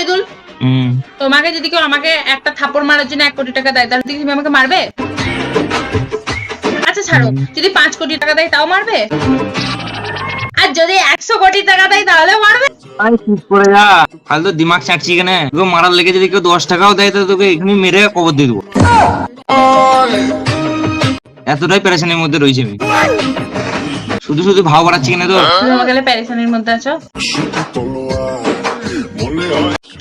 শহীদুল, তোমাকে যদি কেউ আমাকে একটা থাপ্পড় মারার জন্য 1 কোটি টাকা দেয়, তাহলে তুমি আমাকে মারবে? আচ্ছা ছাড়ো, যদি 5 কোটি টাকা দেয় তাও মারবে? আর যদি 100 কোটি টাকা দেয় তাহলে মারবে? ফালতু দিমাগ চাটছি কেন? তোকে মারার লেগে যদি কেউ 10 টাকাও দেয় তো তোকে এখানে মেরে কবর দিয়ে দেবো। এতটাই পেরেশানির মধ্যে রয়েছে আমি। শুধু শুধু ভাও বাড়াচ্ছি কেন তো? তুমি আমাকে প্যারেশানির মধ্যে আছো?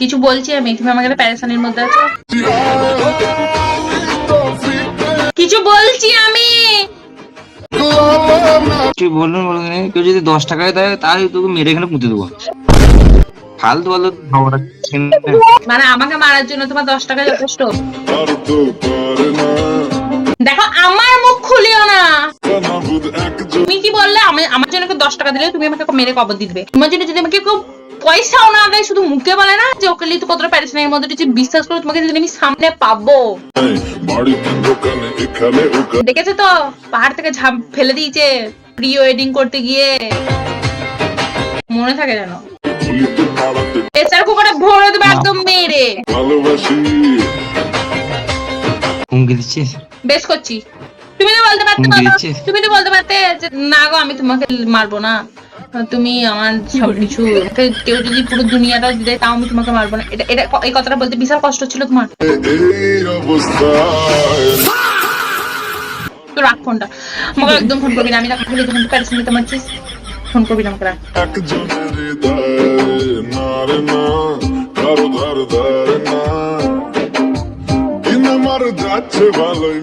কিছু বলছি আমি, তুমি আমাকে প্যারেশানির মধ্যে আছো? কিছু বলছি আমি। তুই বলুন কেউ যদি 10 টাকায় দেয় তাহলে তোকে মেরে এখানে পুঁতে দেবো। ফালতু ফালতু ভাও বাড়াচ্ছি। মানে আমাকে মারার জন্য তোমার 10 টাকা যথেষ্ট? দেখো আমার মুখ খুলিও না। তুমি কি বললে? আমার জন্য 10 টাকা দিলে তুমি আমাকে মেরে কবর দিবে? তোমার জন্য যদি আমাকে কেউ পয়সাও না দেয়, শুধু মুখে বলে না যে ওকে লিয়ে তো কতটা প্যারেশানির মধ্যে রয়েছে, বিশ্বাস করো তোমাকে যদি আমি সামনে পাবো। দেখেছো তো পাহাড় থেকে ঝাঁপ ফেলে দিয়েছে প্রি ওয়েডিং করতে গিয়ে, মনে থাকে জানো? প্রেসার কুকারে ভরে দেবে একদম মেরে। হুমকি দিচ্ছিস? বেশ করছি। তুমি তো বলতে পারতে যে না গো আমি তোমাকে মারবো না, তুমি আমার সবকিছু, কেউ যদি পুরো দুনিয়াটা দিতে তাও আমি তোমাকে মারবো না। এটা এই কথাটা বলতে বিশাল কষ্ট ছিল তোমার। তো রাখ ফোনটা, আমাকে একদম ফোন করবি না। আমি রাখা হলে যখন প্যারেশানি তোমার ফোন করবি না আমাকে, রাখ। যাচ্ছে ভালোই